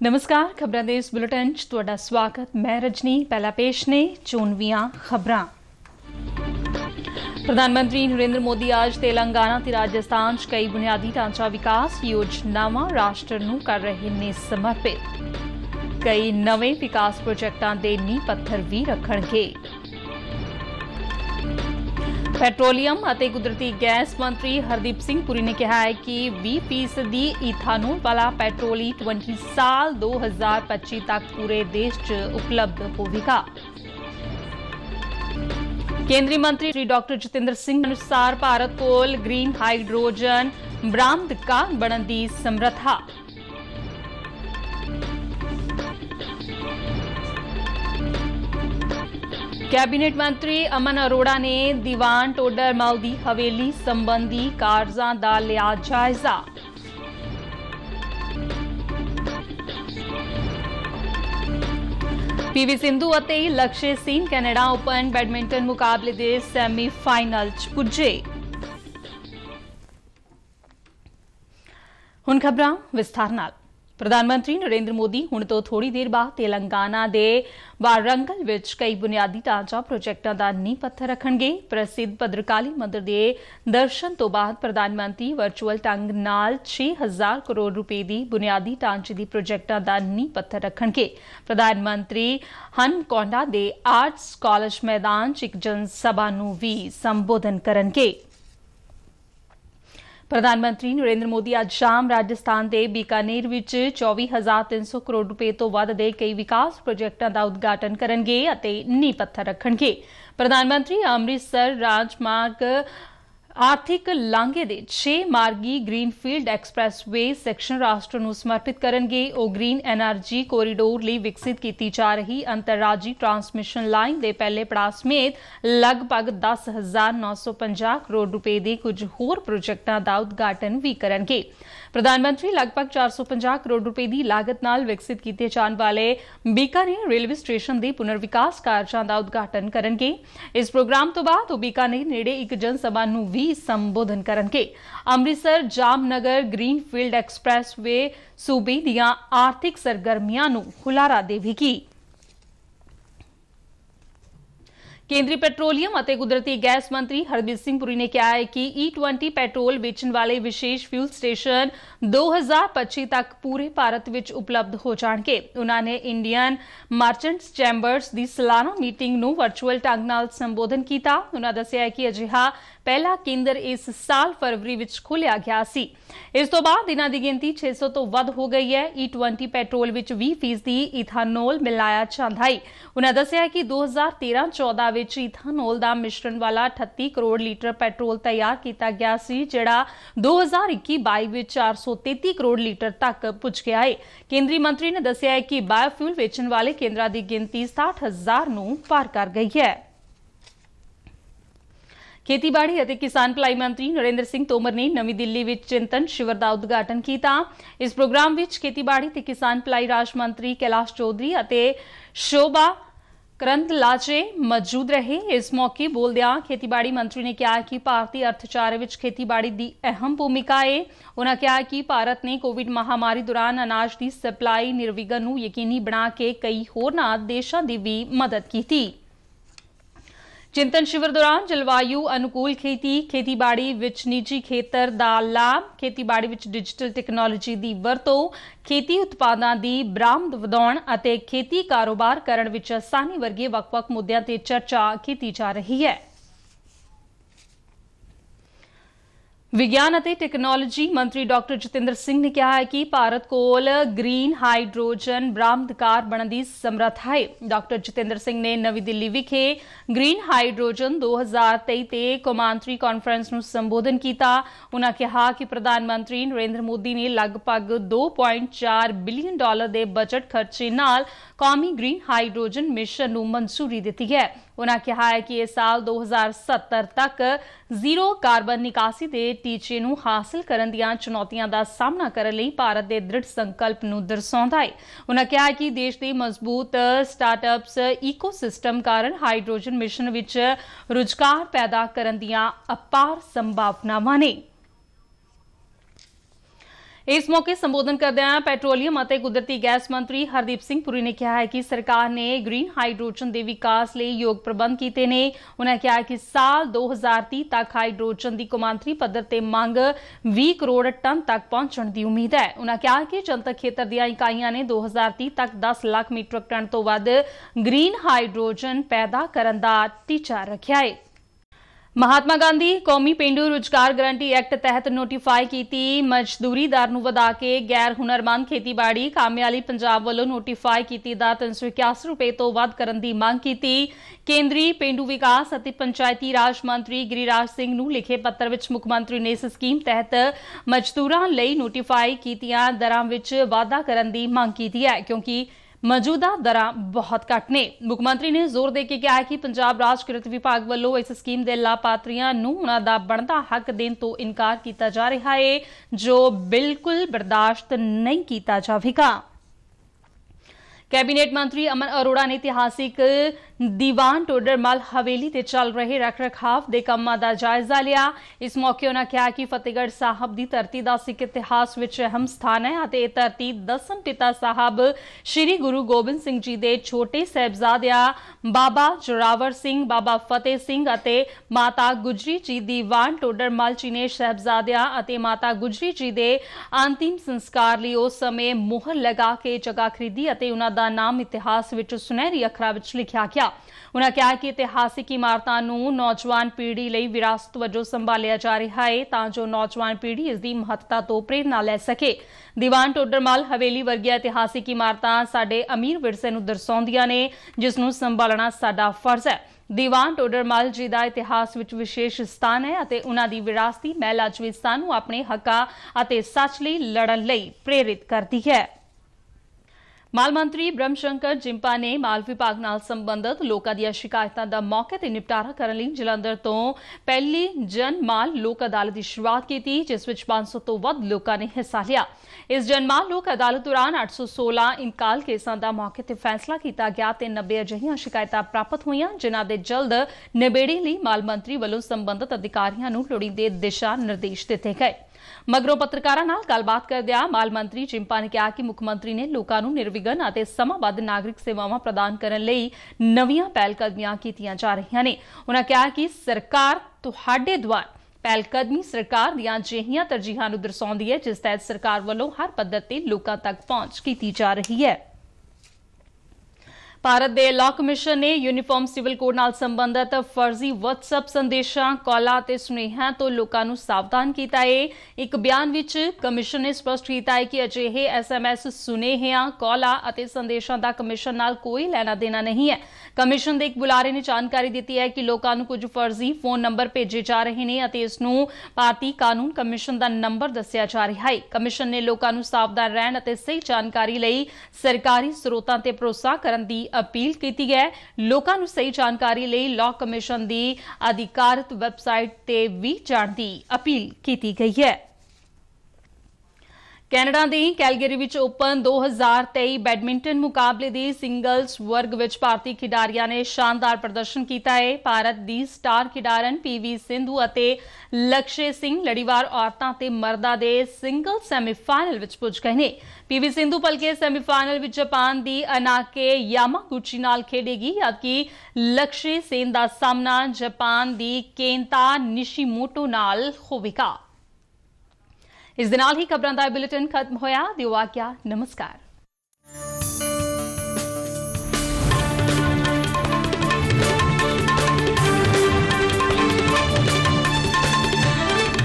नमस्कार, खबरां दे इस बुलेटिन च तुहाडा स्वागत। मैं रजनी। पहला पेश ने चोनवीआं खबरां। प्रधानमंत्री नरेंद्र मोदी आज तेलंगाना ते राजस्थान च कई बुनियादी ढांचा विकास योजनावां राष्ट्र नूं कर रहे ने समर्पित। कई नवे विकास प्रोजेक्टां दे नींह पत्थर भी रखणगे। ਪੈਟਰੋਲੀਅਮ ਅਤੇ ਕੁਦਰਤੀ ਗੈਸ ਮੰਤਰੀ ਹਰਦੀਪ ਸਿੰਘ ਪੁਰੀ ਨੇ ਕਿਹਾ ਹੈ ਕਿ 20% ਈਥਾਨੋਲ ਵਾਲਾ ਪੈਟਰੋਲ 20 ਸਾਲ 2025 ਤੱਕ ਪੂਰੇ ਦੇਸ਼ 'ਚ ਉਪਲਬਧ ਹੋਵੇਗਾ। ਕੇਂਦਰੀ ਮੰਤਰੀ ਸ਼੍ਰੀ ਡਾਕਟਰ ਜਤਿੰਦਰ ਸਿੰਘ ਅਨੁਸਾਰ ਭਾਰਤ ਕੋਲ ਗ੍ਰੀਨ ਹਾਈਡਰੋਜਨ ਬਰਾਮਦਕਾਰ ਬਣਨ ਦੀ ਸਮਰੱਥਾ। कैबिनेट मंत्री अमन अरोड़ा ने दीवान टोडरमल दी हवेली संबंधी कारजां दा लिया जायजा। पीवी सिंधु अते लक्ष्य सेन कैनेडा ओपन बैडमिंटन मुकाबले दे सैमीफाइनल च पुजे। हुण खबरां विस्तार नाल। प्रधानमंत्री नरेंद्र मोदी हुण तो थोड़ी देर बाद तेलंगाना दे वारंगल विच कई बुनियादी ढांचा प्रोजेक्टां दा नींह पत्थर रखणगे। प्रसिद्ध भद्रकाली मंदिर दे दर्शन तो बाद प्रधानमंत्री वर्चुअल ढंग नाल 6000 करोड़ रुपए दी बुनियादी ढांचे दी प्रोजेक्टां दा नींह पत्थर रखणगे। प्रधानमंत्री हनकोंडा दे आर्ट्स कॉलेज मैदान च इक जनसभा नूं भी संबोधन करनगे। प्रधानमंत्री नरेंद्र मोदी आज शाम राजस्थान के बीकानेर विच 24,300 करोड़ रुपए तो वध दे कई विकास प्रोजेक्टां दा उद्घाटन करनगे अते नींह पत्थर रखणगे। प्रधानमंत्री अमृतसर राजमार्ग आर्थिक लांघे दे 6 मार्गी ग्रीनफील्ड एक्सप्रैसवे सैक्शन राष्ट्र नूं समर्पित करनगे। ओह ग्रीन एनर्जी कोरीडोर लई विकसित की जा रही अंतरराजी ट्रांसमिशन लाइन दे पहले पड़ाव समेत लगभग 10,950 करोड़ रुपए दे कुछ होर प्रोजेक्टां दा उद्घाटन भी करनगे। प्रधानमंत्री लगभग 450 करोड़ रुपए की लागत नाल विकसित किए जाने वाले बीकानेर रेलवे स्टेशन के पुनर्विकास कार्यां का उद्घाटन करनगे। इस प्रोग्राम तो बाद बीकानेर नेड़े एक जनसभा नूं भी संबोधन करनगे। अमृतसर जामनगर ग्रीनफील्ड एक्सप्रैसवे सूबे दीआं आर्थिक सरगर्मियां नूं हुलारा देवेगी। केंद्रीय पेट्रोलियम और कुदरती गैस मंत्री हरदीप सिंह पुरी ने कहा है कि E20 पेट्रोल बेचने वाले विशेष फ्यूल स्टेशन 2025 तक पूरे भारत में उपलब्ध हो जाएंगे। उन्होंने इंडियन मर्चेंट्स चैंबर्स की सालाना मीटिंग नूं वर्चुअल ढंग नाल संबोधन किया। उन्होंने दस्सिया कि अजिहा पहला केंद्र इस साल फरवरी में खोलिया गया सी। इस तो बाद इन्हां दी गिनती 600 तो वध हो गई है। E20 पेट्रोल में 20% इथानोल मिलाया जांदा है। उन्होंने दस्सिया कि 2013-14 विच इथानोल दा मिश्रण वाला 38 करोड़ लीटर पेट्रोल तैयार किया गया सी, जिहड़ा 2021-22 विच 433 करोड़ लीटर तक पुज गया है। केंद्रीय मंत्री ने दस्सिया है कि बायोफ्यूल वेचण वाले केंद्रां दी गिनती 60,000 नूं पार कर गई है। खेतीबाड़ी और किसान भलाई मंत्री नरेंद्र सिंह तोमर ने नवी दिल्ली में चिंतन शिविर का उद्घाटन किया। इस प्रोग्राम में खेतीबाड़ी और किसान भलाई राज मंत्री कैलाश चौधरी और शोभा करंदलाजे मौजूद रहे। इस मौके बोलदियां खेतीबाड़ी मंत्री ने कहा कि भारतीय अर्थचारे विच खेतीबाड़ी की अहम भूमिका है। उन्होंने कहा कि भारत ने कोविड महामारी दौरान अनाज की सप्लाई निर्विघन नूं यकीनी बना के कई होरनां देशां दी भी मदद की थी। चिंतन शिविर दौरान जलवायु अनुकूल खेती, खेतीबाड़ी विच निजी खेतर दा लाभ, खेतीबाड़ी विच डिजिटल टैक्नोलॉजी दी वरतों, खेती उत्पादां दी बरामद वधाउण अते खेती कारोबार करण विच आसानी वर्गे वख-वख मुद्दिआं ते चर्चा की जा रही है। विज्ञान और टैक्नोलॉजी मंत्री डॉक्टर जतिंदर सिंह ने कहा है कि भारत कोल ग्रीन हाइड्रोजन बरामदकार बनने की समर्था है। डॉक्टर जतिंदर सिंह ने नवी दिल्ली विखे ग्रीन हाइड्रोजन 2023 ते कौमांतरी कॉन्फ्रेंस नूं संबोधन किया। उन्होंने कहा कि प्रधानमंत्री नरेंद्र मोदी ने लगभग $2.4 बिलियन के बजट खर्चे नाल कौमी ग्रीन हाइड्रोजन मिशन नूं मंजूरी दी है। उन्होंने कहा है कि इस साल 2070 तक जीरो कार्बन निकासी के टीचे नूं हासिल करन दीआं चुनौतियां दा सामना करने लई भारत के दृढ़ संकल्प नूं दर्शाउंदा है। उन्होंने कहा है कि देश के मजबूत स्टार्टअप्स इकोसिस्टम कारण हाइड्रोजन मिशन विच रोजगार पैदा करन दीआं अपार संभावनावां ने। इस मौके संबोधन करदਿਆਂ ਪੈਟਰੋਲੀਅਮ ਅਤੇ ਕੁਦਰਤੀ ਗੈਸ ਮੰਤਰੀ ਹਰਦੀਪ ਸਿੰਘ ਪੁਰੀ ਨੇ ਕਿਹਾ ਹੈ ਕਿ ਸਰਕਾਰ ਨੇ ਗ੍ਰੀਨ ਹਾਈਡਰੋਜਨ ਦੇ ਵਿਕਾਸ ਲਈ ਯੋਗ ਪ੍ਰਬੰਧ ਕੀਤੇ ਨੇ। ਉਹਨਾਂ ਕਿਹਾ ਕਿ ਸਾਲ 2030 ਤੱਕ ਹਾਈਡਰੋਜਨ ਦੀ ਕੌਮਾਂਤਰੀ ਪੱਧਰ ਤੇ ਮੰਗ 20 ਕਰੋੜ ਟਨ ਤੱਕ ਪਹੁੰਚਣ ਦੀ ਉਮੀਦ ਹੈ। ਉਹਨਾਂ ਕਿਹਾ ਕਿ ਜਨਤਕ ਖੇਤਰ ਦੀਆਂ ਇਕਾਈਆਂ ਨੇ 2030 ਤੱਕ 10 ਲੱਖ ਮੀਟ੍ਰਿਕ ਟਨ ਤੋਂ ਵੱਧ ਗ੍ਰੀਨ ਹਾਈਡਰੋਜਨ ਪੈਦਾ ਕਰਨ ਦਾ ਟੀਚਾ ਰੱਖਿਆ ਹੈ। महात्मा गांधी कौमी पेंडू रोजगार गारंटी एक्ट तहत नोटिफाई की मजदूरी दर नूं वधा के गैर हुनरमंद खेतीबाड़ी कामे वाली पंजाब वालों नोटिफाई की दर 381 रुपए तो वध करन दी मांग की। केंद्री पेंडू विकास और पंचायती राज मंत्री गिरिराज सिंह नूं लिखे पत्र विच मुख मंत्री ने इस स्कीम तहत मजदूरां लई नोटिफाई कीतियां दरां विच वाधा करन दी मांग की है, क्योंकि मौजूदा दरां बहुत घट ने। मुख मंत्री ने जोर दे के कहा है कि पंजाब राज किरत विभाग वालों इस स्कीम के लाभार्थियों नूं उन्हां दा बनदा हक देण तो इनकार किया जा रहा है, जो बिल्कुल बर्दाश्त नहीं किया जाएगा। कैबिनेट मंत्री अमन अरोड़ा ने ऐतिहासिक दीवान टोडरमल हवेली ते चल रहे रख रखाव के कामों का जायजा लिया। इस मौके उन्होंने कहा कि फतेहगढ़ साहब की धरती का सिख इतिहास में अहम स्थान है और यह धरती दसम पिता साहब श्री गुरु गोबिंद सिंह जी के छोटे साहिबजादिया बाबा जोरावर सिंह, बाबा फतेह सिंह और माता गुजरी जी दीवान टोडरमल जी ने साहिबजादिया और माता गुजरी जी के अंतिम संस्कार लिए उस समय मोहर लगा के जगह खरीदी और उन्होंने दा नाम इतिहास विच सुनहरी अखरां विच लिखिया गया। उन्होंने कहा कि इतिहासिक इमारतां नूं नौजवान पीढ़ी लई विरासत वजों संभालिया जा रहा है तां जो नौजवान पीढ़ी इसकी महत्ता तो प्रेरणा लै सके। दीवान टोडरमल हवेली वर्गिया इतिहासिक इमारतां साडे अमीर विरसे नूं दर्शाउंदियां ने, जिस नूं संभालना साडा फर्ज है। दीवान टोडरमल जी का इतिहास विच विशेष स्थान है और उन्हां दी विरासती महल अज भी सानूं अपने हकां अते सच लई लड़न लई प्रेरित करदी है। माल मंत्री ब्रह्म शंकर जिंपा ने माल विभाग नाल संबंधित लोकां दी शिकायतां दा मौके ते निपटारा करन लई जलंधर तो पहली जन माल लोक अदालत की शुरुआत की, जिस विच 500 तो वध लोकां ने हिस्सा लिया। इस जनमाल लोक अदालत दौरान 816 इंकाल केसां दा मौके ते फैसला किया गया ते 90 अजिहियां शिकायतां प्राप्त होईयां, जिन्हां दे जल्द निबेड़े लई माल मंत्री वल्लों संबंधित अधिकारियों नूं लोड़ींदे दिशा निर्देश दिते गए। मगरों पत्रकारां नाल गलबात करदिआं माल मंत्री जिंपा ने कहा कि मुख मंत्री ने लोकां नूं निर्विघन अते समाबद्ध नागरिक सेवावां प्रदान करन लई नवीआं पहलकदमियां कीतियां जा रहीआं ने। उन्होंने कहा कि सरकार तुहाडे द्वार पहलकदमी सरकार दीआं अजिहियां तरजीहां नूं दर्शाउंदी है, जिस तहत सरकार वल्लों हर पद्धर ते लोकां तक पहुंच कीती जा रही है। भारत के लॉ कमिशन ने यूनीफॉर्म सिविल कोड नाल संबंधित फर्जी व्हाट्सएप संदेशों कॉलों ते सुनेहियां तो लोकां नूं सावधान किया है। एक बयान विच कमिशन ने स्पष्ट किया है कि अजिहे SMS सुनेहियां कॉलों अते संदेशों का कमिशन नाल कोई लेना देना नहीं है। कमिशन के एक बुलारे ने जानकारी दी है कि लोकां नूं कुछ फर्जी फोन नंबर भेजे जा रहे हैं और इसनूं भारतीय कानून कमिशन का नंबर दस्सिया जा रहा है। कमिशन ने लोकां नूं सावधान रहण अते सही जानकारी लई सरकारी स्रोतां ते भरोसा करन दी अपील की है। लोकां नूं सही जानकारी लई लॉ कमिशन की अधिकारित वैबसाइट ते भी जाण दी अपील की गई है। Canada the Calgary which open 2023 badminton मुकाबले दी सिंगल्स वर्ग विच भारतीय खिडारियां ने शानदार प्रदर्शन किया है। भारत दी स्टार खिडारन PV सिंधु अते लक्ष्य सिंह लड़ीवार औरतां ते मर्दां दे सिंगल सैमीफाइनल विच पुज गए ने। PV सिंधु भलके सैमीफाइनल विच जापान दी अनाके यामागुची नाल खेडेगी, जबकि लक्ष्य सेन दा सामना जापान दी केंता निशिमोटो नाल होवेगा। इस दे नाल ही खबरां दा बुलेटिन खत्म होया। दिओ आग्या, नमस्कार।